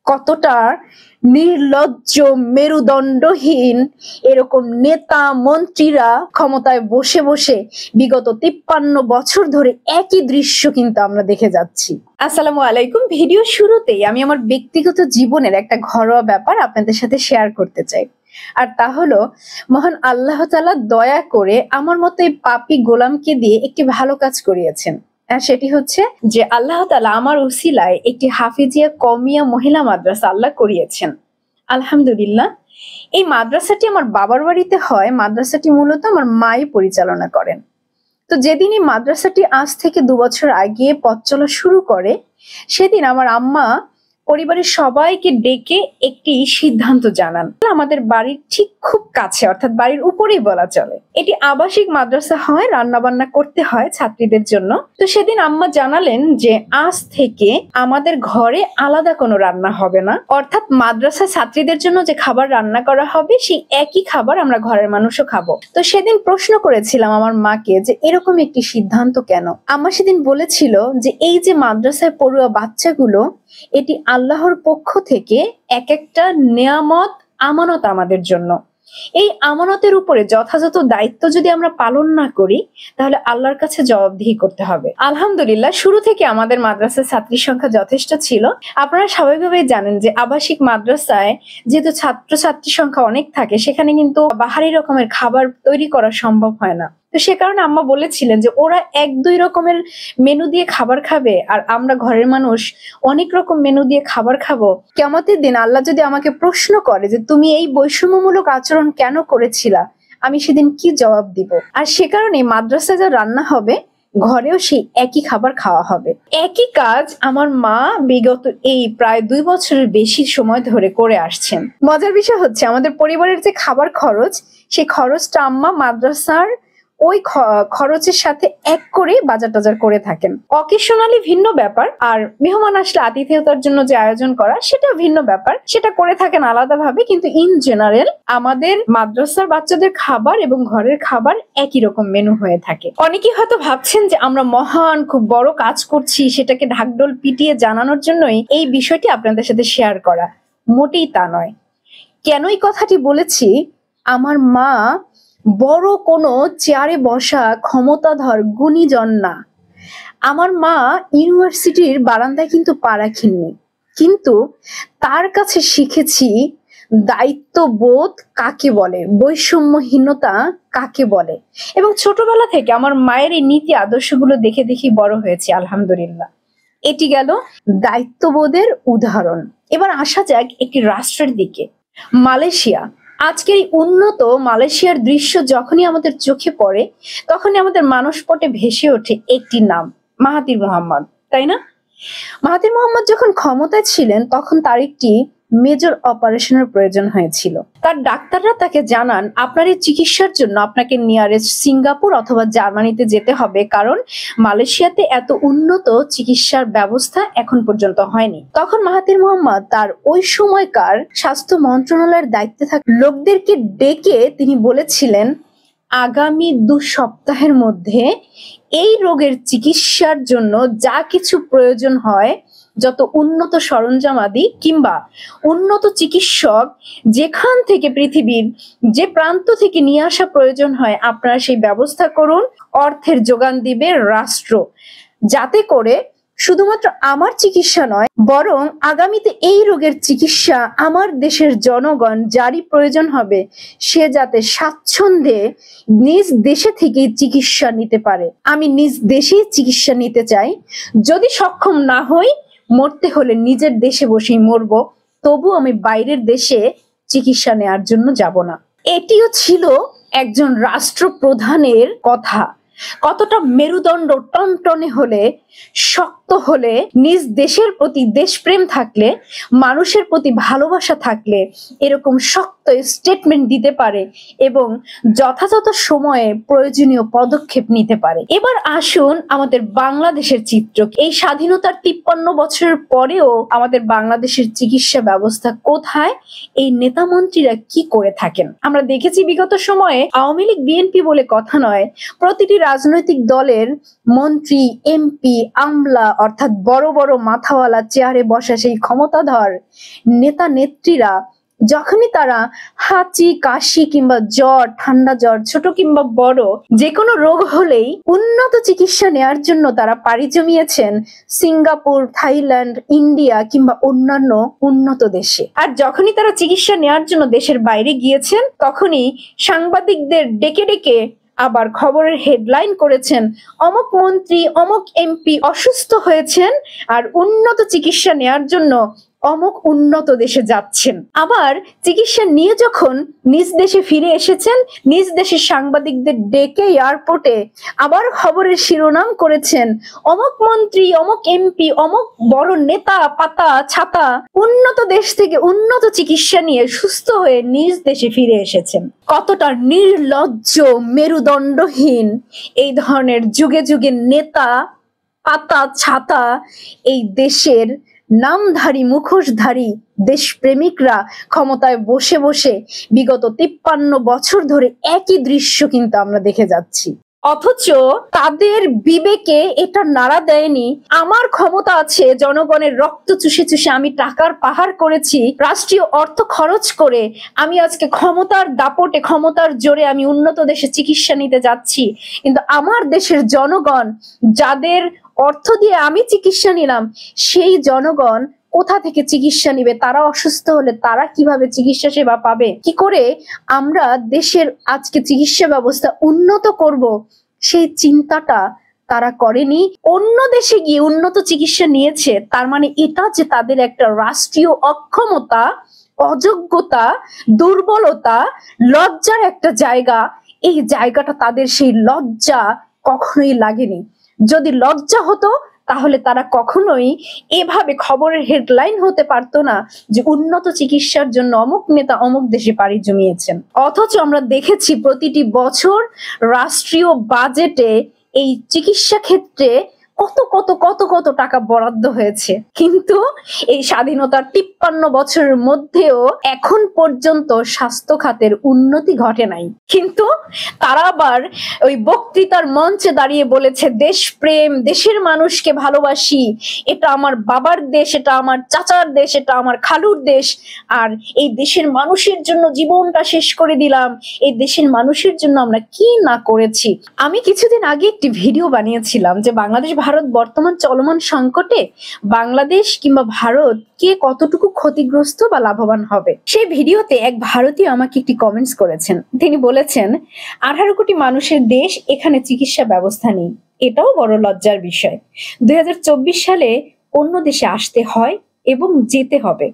কতটা নির্লজ্জ, মেরুদণ্ডহীন এরকম নেতা মন্ত্রীরা ক্ষমতায় বসে বসে বিগত 53 বছর ধরে একই দৃশ্য কিন্তু আমরা দেখে যাচ্ছি। আসসালামু আলাইকুম। ভিডিও শুরুতেই আমি আমার ব্যক্তিগত জীবনের একটা ঘরোয়া ব্যাপার আপনাদের সাথে শেয়ার করতে চাই। আর তা হলো, মহান আল্লাহ তাআলা দয়া করে আমার মতো এই পাপী গোলামকে দিয়ে একটি ভালো কাজ করিয়েছেন। আর সেটি হচ্ছে যে আল্লাহ তাআলা আমার উসিলায় একটি হাফিজিয়া কওমিয়া মহিলা মাদ্রাসা আল্লাহ করিয়েছেন। আলহামদুলিল্লাহ। এই মাদ্রাসাটি আমার বাবার বাড়িতে হয়। মাদ্রাসাটি মূলত আমার মাই পরিচালনা করেন। তো যেদিন এই মাদ্রাসাটি আজ থেকে 2 বছর আগে পথ চলা শুরু করে, সেদিন আমার আম্মা পরিবারের সবাইকে ডেকে একটি সিদ্ধান্ত জানান। আমাদের বাড়ির ঠিক খুব কাছে, অর্থাৎ বাড়ির উপরেই বলা চলে। এটি আবাসিক মাদ্রাসা হয়, রান্না বান্না করতে হয় ছাত্রীদের জন্য। তো সেদিন আম্মা জানালেন যে আজ থেকে আমাদের ঘরে আলাদা কোনো রান্না হবে না, অর্থাৎ মাদ্রাসা ছাত্রীদের জন্য যে খাবার রান্না করা হবে সেই একই খাবার আমরা ঘরের মানুষও খাবো। তো সেদিন প্রশ্ন করেছিলাম আমার মাকে যে এরকম একটি সিদ্ধান্ত কেন। আম্মা সেদিন বলেছিল যে এই যে মাদ্রাসায় পড়ুয়া বাচ্চাগুলো, এটি আল্লাহর পক্ষ থেকে এক একটা নেয়ামত, আমানত আমাদের জন্য। এই আমানতের উপরে যথাযথ দায়িত্ব যদি আমরা পালন না করি, তাহলে আল্লাহর কাছে জবাবদিহি করতে হবে। আলহামদুলিল্লাহ, শুরু থেকে আমাদের মাদ্রাসার ছাত্রীর সংখ্যা যথেষ্ট ছিল। আপনারা স্বাভাবিকভাবেই জানেন যে আবাসিক মাদ্রাসায় যেহেতু ছাত্রছাত্রীর সংখ্যা অনেক থাকে, সেখানে কিন্তু বাহারি রকমের খাবার তৈরি করা সম্ভব হয় না। তো সে কারণে আম্মা বলেছিলেন যে ওরা 1-2 রকমের মেনু দিয়ে খাবার খাবে, আর আমরা ঘরের মানুষ অনেক রকম মেনু দিয়ে খাবার খাবো। কিয়ামতের দিন আল্লাহ যদি আমাকে প্রশ্ন করে যে তুমি এই বৈষম্যমূলক আচরণ কেন করেছিলা, আমি সেদিন কি জবাব দিব? আর সে কারণে মাদ্রাসায় যা রান্না হবে, ঘরেও সেই একই খাবার খাওয়া হবে। একই কাজ আমার মা বিগত এই প্রায় 2 বছরের বেশি সময় ধরে করে আসছেন। মজার বিষয় হচ্ছে, আমাদের পরিবারের যে খাবার খরচ, সেই খরচটা আম্মা মাদ্রাসার ওই খরচের সাথে এক করে বাজার টাজার করে থাকেন। অকেশনালি ভিন্ন ব্যাপার, আর মেহমান আসলে আতিথেয়তার জন্য যে আয়োজন করা, সেটা ভিন্ন ব্যাপার, সেটা করে থাকেন আলাদাভাবে। কিন্তু ইন জেনারেল আমাদের মাদ্রাসার বাচ্চাদের খাবার এবং ঘরের খাবার একই রকম মেনু হয়ে থাকে। অনেকেই হয়তো ভাবছেন যে আমরা মহান খুব বড় কাজ করছি, সেটাকে ঢাকঢোল পিটিয়ে জানানোর জন্যই এই বিষয়টি আপনাদের সাথে শেয়ার করা। মোটেই তা নয়। কেন এই কথাটি বলেছি? আমার মা বড় কোনো চেয়ারে বসা ক্ষমতাধর গুণীজন না। আমার মা ইউনিভার্সিটির বারান্দায় কিন্তু পা রাখেননি, কিন্তু তার কাছে শিখেছি দায়িত্ববোধ কাকে বলে, বৈষম্যহীনতা কাকে বলে। এবং ছোটবেলা থেকে আমার মায়ের এই নীতি আদর্শগুলো দেখে দেখে বড় হয়েছে। আলহামদুলিল্লাহ। এটি গেল দায়িত্ববোধের উদাহরণ। এবার আসা যাক একটি রাষ্ট্রের দিকে, মালয়েশিয়া। আজকের এই উন্নত মালয়েশিয়ার দৃশ্য যখনই আমাদের চোখে পড়ে, তখনই আমাদের মানসপটে ভেসে ওঠে একটি নাম, মাহাথির মোহাম্মদ, তাই না? মাহাথির মোহাম্মদ যখন ক্ষমতায় ছিলেন, তখন তার একটি মেজর অপারেশনের প্রয়োজন হয়েছিল। তার ডাক্তাররা তাকে জানান, আপনার এই চিকিৎসার জন্য আপনাকে নিয়ারেস্ট সিঙ্গাপুর অথবা জার্মানিতে যেতে হবে, কারণ মালয়েশিয়াতে এত উন্নত চিকিৎসার ব্যবস্থা এখন পর্যন্ত হয়নি। তখন মাহাথির মোহাম্মদ তার ওই সময়কার স্বাস্থ্য মন্ত্রণালয়ের দায়িত্বে থাকা লোকদেরকে ডেকে তিনি বলেছিলেন, আগামী 2 সপ্তাহের মধ্যে এই রোগের চিকিৎসার জন্য যা কিছু প্রয়োজন হয়, যত উন্নত সরঞ্জামাদি কিংবা উন্নত চিকিৎসক যেখান থেকে পৃথিবীর যে প্রান্ত থেকে নিয়ে আসা প্রয়োজন হয়, আপনারা সেই ব্যবস্থা করুন। অর্থের যোগান দিবে রাষ্ট্র, যাতে করে শুধুমাত্র আমার চিকিৎসা নয়, বরং আগামীতে এই রোগের চিকিৎসা আমার দেশের জনগণ যারই প্রয়োজন হবে, সে যাতে স্বাচ্ছন্দ্যে নিজ দেশে থেকেই চিকিৎসা নিতে পারে। আমি নিজ দেশেই চিকিৎসা নিতে চাই। যদি সক্ষম না হই, মরতে হলে নিজের দেশে বসেই মরবো, তবু আমি বাইরের দেশে চিকিৎসা নেওয়ার জন্য যাব না। এটিও ছিল একজন রাষ্ট্রপ্রধানের কথা। কতটা মেরুদণ্ড টনটনে হলে, শক্ত হলে, নিজ দেশের প্রতি দেশপ্রেম থাকলে, মানুষের প্রতি ভালোবাসা থাকলে এরকম শক্ত স্টেটমেন্ট দিতে পারে এবং যথাযথ সময়ে প্রয়োজনীয় পদক্ষেপ নিতে পারে। এবার আসুন আমাদের বাংলাদেশের চিত্র। এই স্বাধীনতার 53 বছরের পরেও আমাদের বাংলাদেশের চিকিৎসা ব্যবস্থা কোথায়, এই নেতা মন্ত্রীরা কি করে থাকেন? আমরা দেখেছি বিগত সময়ে আওয়ামী লীগ বিএনপি বলে কথা নয়, প্রতিটি রাজনৈতিক দলের মন্ত্রী, এমপি, আমলা অর্থাৎ বড় বড় মাথাওয়ালা চেয়ারে বসা সেই ক্ষমতাধর নেতা নেত্রীরা যখনই তারা হাঁচি কাশি কিংবা জ্বর ঠান্ডা জ্বর ছোট কিংবা বড় যে কোনো রোগ হলেই উন্নত চিকিৎসা নেয়ার জন্য তারা পাড়ি জমিয়েছেন সিঙ্গাপুর, থাইল্যান্ড, ইন্ডিয়া কিংবা অন্যান্য উন্নত দেশে। আর যখনই তারা চিকিৎসা নেয়ার জন্য দেশের বাইরে গিয়েছেন তখনই সাংবাদিকদের ডেকে ডেকে আবার খবরের হেডলাইন করেছেন অমুক মন্ত্রী অমুক এমপি অসুস্থ হয়েছেন আর উন্নত চিকিৎসা নেয়ার জন্য অমুক উন্নত দেশে যাচ্ছেন। আবার চিকিৎসা নিয়ে যখন নিজ দেশে ফিরে এসেছেন নিজ দেশের সাংবাদিকদের ডেকে এয়ারপোর্টে আবার খবরের শিরোনাম করেছেন অমুক মন্ত্রী অমুক এমপি অমুক বড় নেতা পাতা ছাতা উন্নত দেশ থেকে উন্নত চিকিৎসা নিয়ে সুস্থ হয়ে নিজ দেশে ফিরে এসেছেন। কতটা নির্লজ্জ মেরুদণ্ডহীন এই ধরনের যুগে যুগে নেতা পাতা ছাতা এই দেশের নামধারী মুখোশধারী দেশপ্রেমিকরা ক্ষমতায় বসে বসে বিগত 53 বছর ধরে একই দৃশ্য কিন্তু আমরা দেখে যাচ্ছি। অথচ তাদের বিবেকে এটা নাড়া দেয়নি আমার ক্ষমতা আছে, জনগণের রক্ত চুষে চুষে আমি টাকার পাহাড় করেছি, রাষ্ট্রীয় অর্থ খরচ করে আমি আজকে ক্ষমতার দাপটে ক্ষমতার জোরে আমি উন্নত দেশে চিকিৎসা নিতে যাচ্ছি। কিন্তু আমার দেশের জনগণ যাদের অর্থ দিয়ে আমি চিকিৎসা নিলাম সেই জনগণ কোথা থেকে চিকিৎসা নিবে? তারা অসুস্থ হলে তারা কিভাবে চিকিৎসা সেবা পাবে? কি করে আমরা দেশের আজকে চিকিৎসা ব্যবস্থা উন্নত করব সেই চিন্তাটা তারা করেনি। অন্য দেশে গিয়ে উন্নত চিকিৎসা নিয়েছে তার মানে এটা যে তাদের একটা রাষ্ট্রীয় অক্ষমতা, অযোগ্যতা, দুর্বলতা, লজ্জার একটা জায়গা। এই জায়গাটা তাদের সেই লজ্জা কখনোই লাগেনি। যদি লজ্জা হতো তাহলে তারা কখনোই এভাবে খবরের হেডলাইন হতে পারতো না যে উন্নত চিকিৎসার জন্য অমুক নেতা অমুক দেশে পাড়ি জমিয়েছেন। অথচ আমরা দেখেছি প্রতিটি বছর রাষ্ট্রীয় বাজেটে এই চিকিৎসা ক্ষেত্রে কত কত কত কত টাকা বরাদ্দ হয়েছে, কিন্তু এই স্বাধীনতার 53 বছরের মধ্যেও এখন পর্যন্ত স্বাস্থ্য খাতের উন্নতি ঘটে নাই। কিন্তু তারা আবার ওই বক্তৃতার মঞ্চে দাঁড়িয়ে বলেছে দেশপ্রেম, দেশের মানুষকে ভালোবাসি, এটা আমার বাবার দেশ, এটা আমার চাচার দেশ, এটা আমার খালুর দেশ, আর এই দেশের মানুষের জন্য জীবনটা শেষ করে দিলাম, এই দেশের মানুষের জন্য আমরা কি না করেছি। আমি কিছুদিন আগে একটি ভিডিও বানিয়েছিলাম যে বাংলাদেশ ভারত বর্তমান চলমান সংকটে বাংলাদেশ কিংবা ভারত কে কতটুকু ক্ষতিগ্রস্ত বা লাভবান হবে। সেই ভিডিওতে এক ভারতীয় আমাকে একটি কমেন্টস করেছেন। তিনি বলেছেন 18 কোটি মানুষের দেশ, এখানে চিকিৎসা ব্যবস্থা নেই, এটাও বড় লজ্জার বিষয়। 2024 সালে অন্য দেশে আসতে হয় এবং যেতে হবে,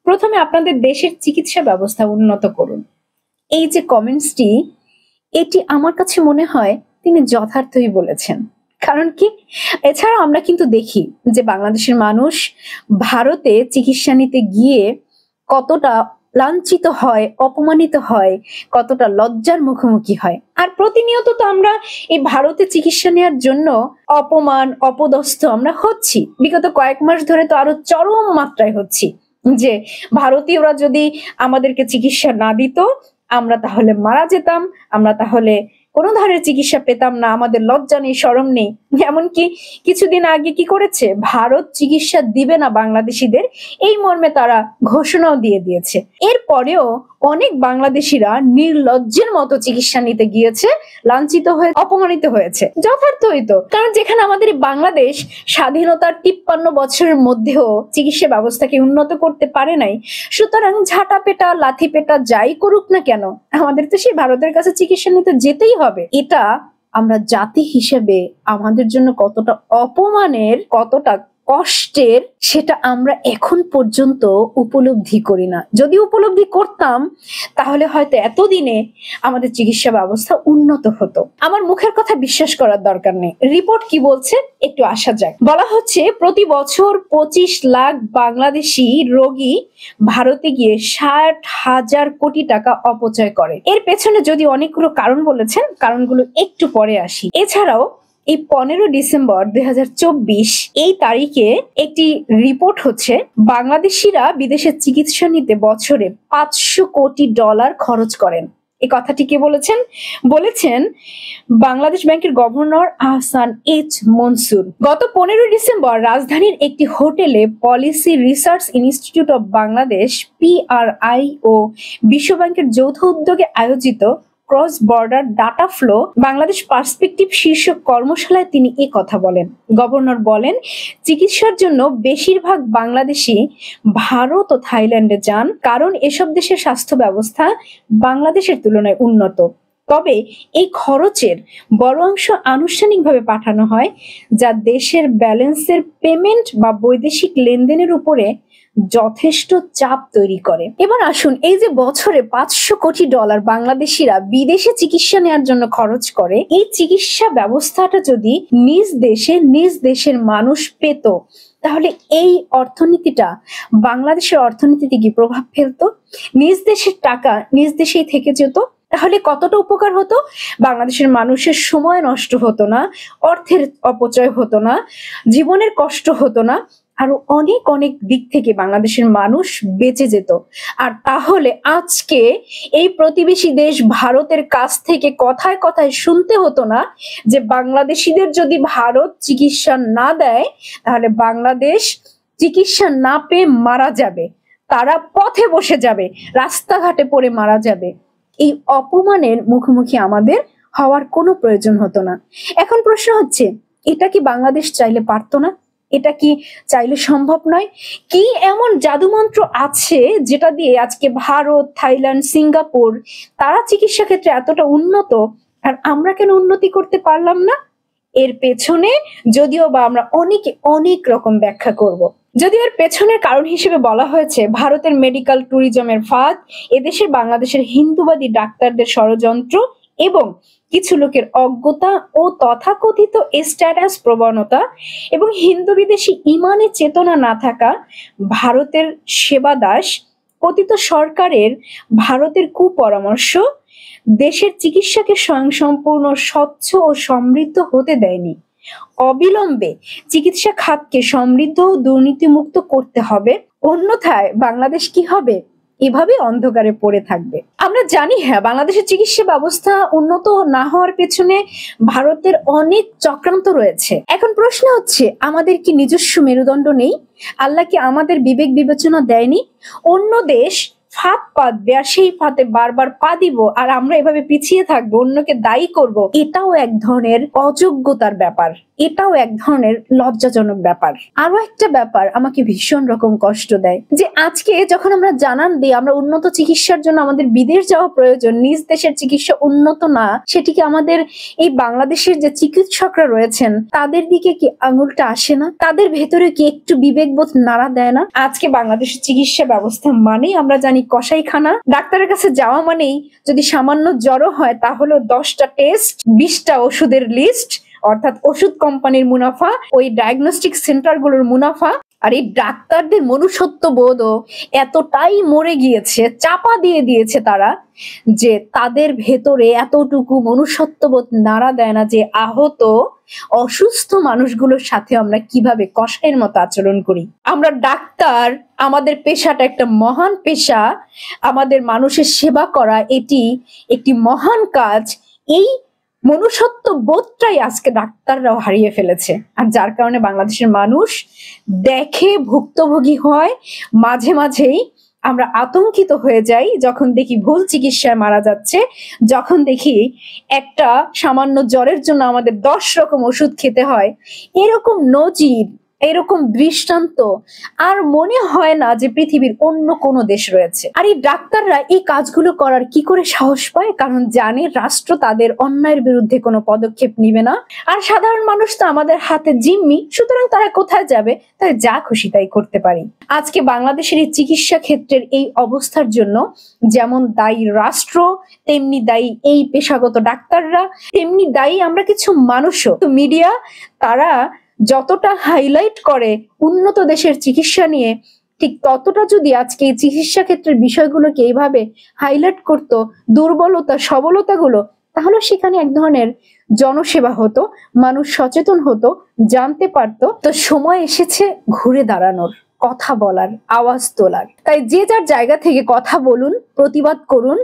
প্রথমে আপনাদের দেশের চিকিৎসা ব্যবস্থা উন্নত করুন। এই যে কমেন্টসটি, এটি আমার কাছে মনে হয় তিনি যথার্থই বলেছেন। কারণ কি, এছাড়া আমরা কিন্তু দেখি যে বাংলাদেশের মানুষ ভারতে চিকিৎসা নিতে গিয়ে কতটা লাঞ্ছিত হয়, অপমানিত হয়, কতটা লজ্জার মুখোমুখি হয়। আর প্রতিনিয়ত তো আমরা এই ভারতে চিকিৎসা নেওয়ার জন্য অপমান অপদস্থ আমরা হচ্ছি। বিগত কয়েক মাস ধরে তো আরো চরম মাত্রায় হচ্ছি যে ভারতীয়রা যদি আমাদেরকে চিকিৎসা না দিত আমরা তাহলে মারা যেতাম, আমরা তাহলে কোনো ধরনের চিকিৎসা পেতাম না, আমাদের লজ্জা নেই, শরম নেই। এমনকি কিছুদিন আগে কি করেছে, ভারত চিকিৎসা দিবে না বাংলাদেশিদের, এই মর্মে তারা ঘোষণাও দিয়ে দিয়েছে। এরপরেও অনেক বাংলাদেশিরা নির্লজ্জের মতো চিকিৎসা নিতে গিয়েছে, লাঞ্ছিত হয়ে অপমানিত হয়েছে। যথার্থই তো, কারণ যেখানে আমাদের বাংলাদেশ স্বাধীনতার 53 বছরের মধ্যেও চিকিৎসা ব্যবস্থাকে উন্নত করতে পারে নাই, সুতরাং ঝাঁটা পেটা লাথি পেটা যাই করুক না কেন আমাদের তো সেই ভারতের কাছে চিকিৎসা নিতে যেতেই হবে। এটা আমরা জাতি হিসেবে আমাদের জন্য কতটা অপমানের, কতটা কষ্টের, সেটা আমরা এখন পর্যন্ত উপলব্ধি করি না। যদি উপলব্ধি করতাম তাহলে হয়তো এতদিনে আমাদের চিকিৎসা ব্যবস্থা উন্নত হতো। আমার মুখের কথা বিশ্বাস করার দরকার নেই, রিপোর্ট কি বলছে একটু আসা যাক। বলা হচ্ছে প্রতি বছর 25 লাখ বাংলাদেশি রোগী ভারতে গিয়ে 60,000 কোটি টাকা অপচয় করে। এর পেছনে যদি অনেকগুলো কারণ বলেছেন, কারণগুলো একটু পরে আসি। এছাড়াও এই 15 ডিসেম্বর 2024 এই তারিখে একটি রিপোর্ট হচ্ছে বাংলাদেশিরা বিদেশে চিকিৎসা নিতে বছরে $500 কোটি খরচ করেন। এই কথাটি কে বলেছেন? বলেছেন বাংলাদেশ ব্যাংকের গভর্নর আহসান এইচ মনসুর। গত 15 ডিসেম্বর রাজধানীর একটি হোটেলে policy research institute of Bangladesh PRI ও বিশ্ব ব্যাংকের যৌথ উদ্যোগে আয়োজিত cross border data flow Bangladesh perspective শীর্ষক কর্মশালায় তিনি এ কথা বলেন। গভর্নর বলেন, চিকিৎসার জন্য বেশিরভাগ বাংলাদেশি ভারত ও থাইল্যান্ডে যান, কারণ এসব দেশের স্বাস্থ্য ব্যবস্থা বাংলাদেশের তুলনায় উন্নত। তবে এই খরচের বড় অংশ আনুষ্ঠানিকভাবে পাঠানো হয়, যা দেশের ব্যালেন্সের পেমেন্ট বা বৈদেশিক লেনদেনের উপরে যথেষ্ট চাপ তৈরি করে। এবার আসুন, এই যে বছরে $500 কোটি বাংলাদেশিরা বিদেশে চিকিৎসা নেওয়ার জন্য খরচ করে, এই চিকিৎসা ব্যবস্থাটা যদি নিজ দেশের মানুষ পেত, তাহলে এই অর্থনীতিটা বাংলাদেশের অর্থনীতিতে কি প্রভাব ফেলতো? নিজ দেশের টাকা নিজ দেশেই থেকে যেত, তাহলে কতটা উপকার হতো? বাংলাদেশের মানুষের সময় নষ্ট হতো না, অর্থের অপচয় হতো না, জীবনের কষ্ট হতো না, আরো অনেক অনেক দিক থেকে বাংলাদেশের মানুষ বেঁচে যেত। আর তাহলে আজকে এই প্রতিবেশী দেশ ভারতের কাছ থেকে কথায় কথায় শুনতে হতো না যে বাংলাদেশিদের যদি ভারত চিকিৎসা না দেয়, তাহলে বাংলাদেশ চিকিৎসা না পেয়ে মারা যাবে, তারা পথে বসে যাবে, রাস্তাঘাটে পড়ে মারা যাবে। এই অপমানের মুখোমুখি আমাদের হওয়ার কোনো প্রয়োজন হতো না। এখন প্রশ্ন হচ্ছে, এটা কি বাংলাদেশ চাইলে পারতো না? এটা কি চাইলে সম্ভব নয়? কি এমন জাদুমন্ত্র আছে যেটা দিয়ে আজকে ভারত, থাইল্যান্ড, সিঙ্গাপুর তারা চিকিৎসা ক্ষেত্রে এতটা উন্নত, আর আমরা কেন উন্নতি করতে পারলাম না? এর পেছনে যদিও বা আমরা অনেক রকম ব্যাখ্যা করব। যদিও এর পেছনের কারণ হিসেবে বলা হয়েছে ভারতের মেডিকেল ট্যুরিজমের ফাঁদ, এদেশের বাংলাদেশের হিন্দুবাদী ডাক্তারদের ষড়যন্ত্র এবং কিছু লোকের অজ্ঞতা ও তথাকথিত স্ট্যাটাস প্রবণতা এবং হিন্দু বিদেশি ইমানে চেতনা না থাকা, ভারতের সেবাদাস পতিত সরকারের ভারতের কুপরামর্শ দেশের চিকিৎসাকে স্বয়ংসম্পূর্ণ, স্বচ্ছ ও সমৃদ্ধ হতে দেয়নি। অবিলম্বে চিকিৎসা খাতকে সমৃদ্ধ ও দুর্নীতিমুক্ত করতে হবে, অন্যথায় বাংলাদেশ কি হবে? এভাবে অন্ধকারে পড়ে থাকবে। আমরা জানি, হ্যাঁ, বাংলাদেশের চিকিৎসা ব্যবস্থা উন্নত না হওয়ার পেছনে ভারতের অনেক চক্রান্ত রয়েছে। এখন প্রশ্ন হচ্ছে, আমাদের কি নিজস্ব মেরুদণ্ড নেই? আল্লাহ কি আমাদের বিবেক বিবেচনা দেয়নি? অন্য দেশ ফাঁদ পাতবে আর সেই ফাঁদে বারবার পা দিব, আর আমরা এভাবে পিছিয়ে থাকবো, অন্যকে দায়ী করব। এটাও এক ধরনের অযোগ্যতার ব্যাপার, এটাও এক ধরনের লজ্জাজনক ব্যাপার। আরো একটা ব্যাপার আমাকে ভীষণ রকম কষ্ট দেয়, যে আজকে যখন আমরা জানান দিই আমরা উন্নত চিকিৎসার জন্য আমাদের বিদেশ যাওয়া প্রয়োজন, নিজ দেশের চিকিৎসা উন্নত না, সেটিকে আমাদের এই বাংলাদেশের যে চিকিৎসকরা রয়েছেন তাদের দিকে কি আঙুলটা আসে না? তাদের ভেতরে কি একটু বিবেকবোধ নাড়া দেয় না? আজকে বাংলাদেশের চিকিৎসা ব্যবস্থা মানেই আমরা জানি কসাইখানা। ডাক্তারের কাছে যাওয়া মানেই যদি সামান্য জ্বরও হয় তাহলে 10টা টেস্ট, 20টা ওষুধের লিস্ট, অর্থাৎ ওষুধ কোম্পানির মুনাফা, ওই ডায়াগনস্টিক সেন্টারগুলোর মুনাফা। আর এই ডাক্তারদের মনুষ্যত্ব বোধও এতটাই মরে গিয়েছে, চাপা দিয়ে দিয়েছে তারা, যে তাদের ভেতরে এতটুকু মনুষ্যত্ববোধ নাড়া দেয় না যে আহত অসুস্থ মানুষগুলোর সাথে আমরা কিভাবে কসাইয়ের মতো আচরণ করি। আমরা ডাক্তার, আমাদের পেশাটা একটা মহান পেশা, আমাদের মানুষের সেবা করা এটি একটি মহান কাজ। এই মনুষ্যত্ব বোধটাই আজকে ডাক্তাররাও হারিয়ে ফেলেছে, আর যার কারণে বাংলাদেশের মানুষ দেখে ভুক্তভোগী হয়। মাঝে মাঝেই আমরা আতঙ্কিত হয়ে যাই যখন দেখি ভুল চিকিৎসায় মারা যাচ্ছে, যখন দেখি একটা সামান্য জ্বরের জন্য আমাদের 10 রকম ওষুধ খেতে হয়। এরকম নজির, এরকম দৃষ্টান্ত আর মনে হয় না যে পৃথিবীর অন্য কোনো দেশ রয়েছে। আর এই ডাক্তাররা এই কাজগুলো করার কি করে সাহস পায়? কারণ জানে রাষ্ট্র তাদের অন্যায়ের বিরুদ্ধে কোনো পদক্ষেপ নিবে না, আর সাধারণ মানুষ তো আমাদের হাতে জিম্মি, সুতরাং তারা কোথায় যাবে? তাই যা খুশি তাই করতে পারি। আজকে বাংলাদেশের এই চিকিৎসা ক্ষেত্রের এই অবস্থার জন্য যেমন দায়ী রাষ্ট্র, তেমনি দায়ী এই পেশাগত ডাক্তাররা, তেমনি দায়ী আমরা কিছু মানুষও। তো মিডিয়া তারা যতটা হাইলাইট করে উন্নত দেশের চিকিৎসা নিয়ে, ঠিক ততটা যদি আজকে এই চিকিৎসা ক্ষেত্রের বিষয়গুলোকে এইভাবে হাইলাইট করতো, দুর্বলতা সবলতাগুলো, তাহলে সেখানে এক ধরনের জনসেবা হতো, মানুষ সচেতন হতো, জানতে পারতো। তো সময় এসেছে ঘুরে দাঁড়ানোর। কথা বলার, আওয়াজ তোলার। তাই যে যার জায়গা থেকে কথা বলুন, প্রতিবাদ করুন।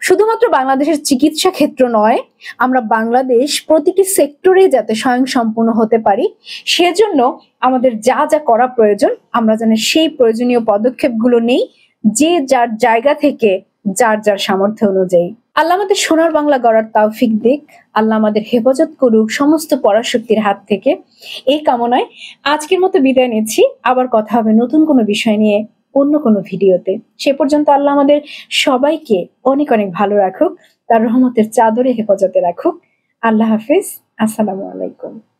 শুধুমাত্র বাংলাদেশের চিকিৎসা ক্ষেত্র নয়, আমরা বাংলাদেশ প্রতিটি সেক্টরে যাতে স্বয়ংসম্পূর্ণ হতে পারি, সেজন্য আমাদের যা যা করা প্রয়োজন আমরা যেন সেই প্রয়োজনীয় পদক্ষেপগুলো নেই, যে যার জায়গা থেকে যার যার সামর্থ্য অনুযায়ী। আল্লাহ আমাদের সোনার বাংলা গড়ার তৌফিক দিক। আল্লাহ আমাদের হেফাজত করুক সমস্ত পরাশক্তির হাত থেকে। এই কামনায় আজকের মতো বিদায় নিচ্ছি। আবার কথা হবে নতুন কোনো বিষয় নিয়ে অন্য কোনো ভিডিওতে। সে পর্যন্ত আল্লাহ আমাদের সবাইকে অনেক অনেক ভালো রাখুক, তার রহমতের চাদরে হেফাজতে রাখুক। আল্লাহ হাফিজ। আসসালামু আলাইকুম।